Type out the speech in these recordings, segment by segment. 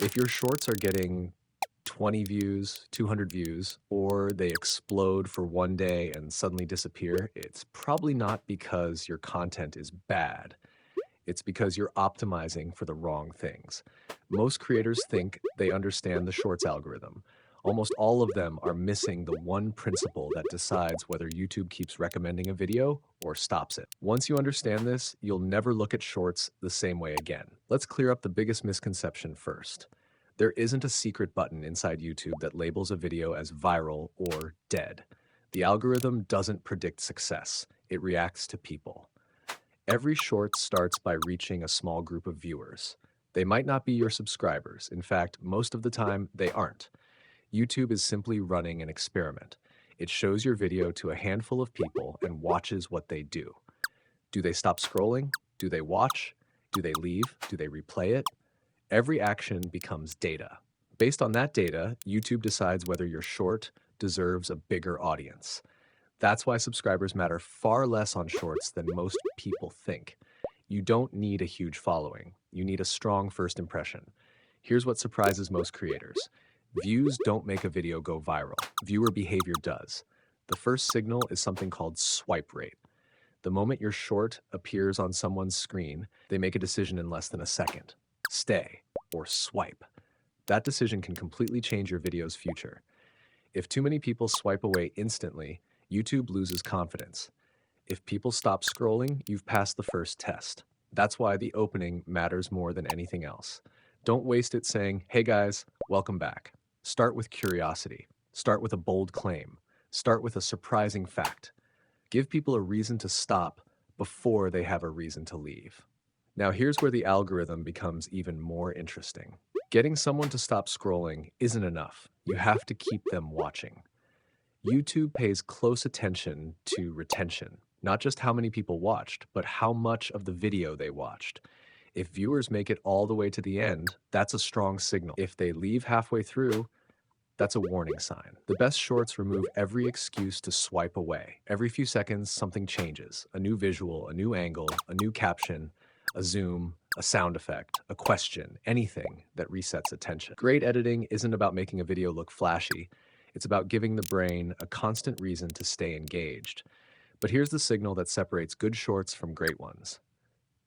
If your shorts are getting 20 views, 200 views, or they explode for one day and suddenly disappear, it's probably not because your content is bad. It's because you're optimizing for the wrong things. Most creators think they understand the shorts algorithm. Almost all of them are missing the one principle that decides whether YouTube keeps recommending a video or stops it. Once you understand this, you'll never look at shorts the same way again. Let's clear up the biggest misconception first. There isn't a secret button inside YouTube that labels a video as viral or dead. The algorithm doesn't predict success, it reacts to people. Every short starts by reaching a small group of viewers. They might not be your subscribers. In fact, most of the time, they aren't. YouTube is simply running an experiment. It shows your video to a handful of people and watches what they do. Do they stop scrolling? Do they watch? Do they leave? Do they replay it? Every action becomes data. Based on that data, YouTube decides whether your short deserves a bigger audience. That's why subscribers matter far less on shorts than most people think. You don't need a huge following. You need a strong first impression. Here's what surprises most creators. Views don't make a video go viral. Viewer behavior does. The first signal is something called swipe rate. The moment your short appears on someone's screen, they make a decision in less than a second. Stay or swipe. That decision can completely change your video's future. If too many people swipe away instantly, YouTube loses confidence. If people stop scrolling, you've passed the first test. That's why the opening matters more than anything else. Don't waste it saying, "Hey guys, welcome back." Start with curiosity. Start with a bold claim. Start with a surprising fact. Give people a reason to stop before they have a reason to leave. Now here's where the algorithm becomes even more interesting. Getting someone to stop scrolling isn't enough. You have to keep them watching. YouTube pays close attention to retention, not just how many people watched, but how much of the video they watched. If viewers make it all the way to the end, that's a strong signal. If they leave halfway through, that's a warning sign. The best shorts remove every excuse to swipe away. Every few seconds, something changes. A new visual, a new angle, a new caption, a zoom, a sound effect, a question, anything that resets attention. Great editing isn't about making a video look flashy. It's about giving the brain a constant reason to stay engaged. But here's the signal that separates good shorts from great ones.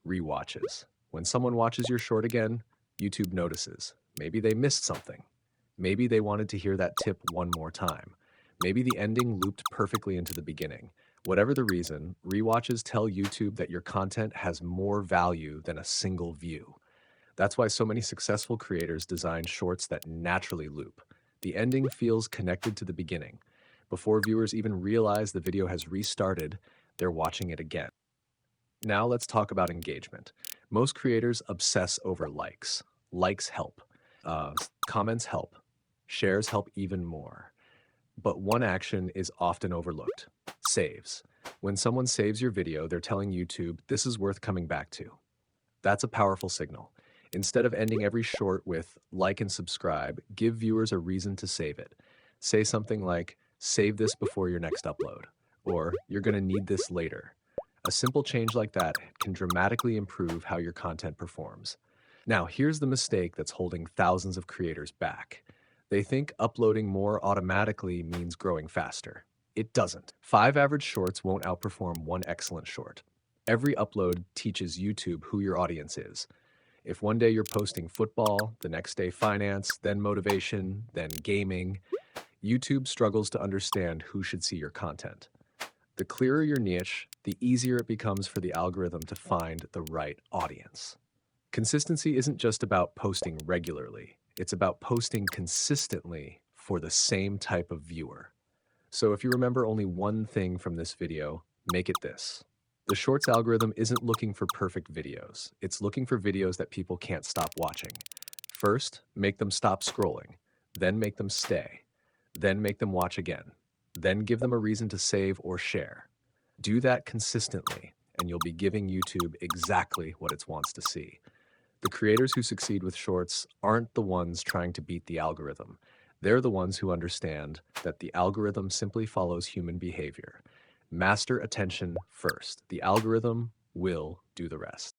Rewatches. When someone watches your short again, YouTube notices. Maybe they missed something. Maybe they wanted to hear that tip one more time. Maybe the ending looped perfectly into the beginning. Whatever the reason, rewatches tell YouTube that your content has more value than a single view. That's why so many successful creators design shorts that naturally loop. The ending feels connected to the beginning. Before viewers even realize the video has restarted, they're watching it again. Now let's talk about engagement. Most creators obsess over likes. Likes help. Comments help. Shares help even more. But one action is often overlooked. Saves. When someone saves your video, they're telling YouTube, this is worth coming back to. That's a powerful signal. Instead of ending every short with like and subscribe, give viewers a reason to save it. Say something like, save this before your next upload, or you're going to need this later. A simple change like that can dramatically improve how your content performs. Now, here's the mistake that's holding thousands of creators back. They think uploading more automatically means growing faster. It doesn't. 5 average shorts won't outperform 1 excellent short. Every upload teaches YouTube who your audience is. If one day you're posting football, the next day finance, then motivation, then gaming, YouTube struggles to understand who should see your content. The clearer your niche, the easier it becomes for the algorithm to find the right audience. Consistency isn't just about posting regularly. It's about posting consistently for the same type of viewer. So if you remember only one thing from this video, make it this. The Shorts algorithm isn't looking for perfect videos. It's looking for videos that people can't stop watching. First, make them stop scrolling. Then make them stay. Then make them watch again. Then give them a reason to save or share. Do that consistently, and you'll be giving YouTube exactly what it wants to see. The creators who succeed with shorts aren't the ones trying to beat the algorithm. They're the ones who understand that the algorithm simply follows human behavior. Master attention first. The algorithm will do the rest.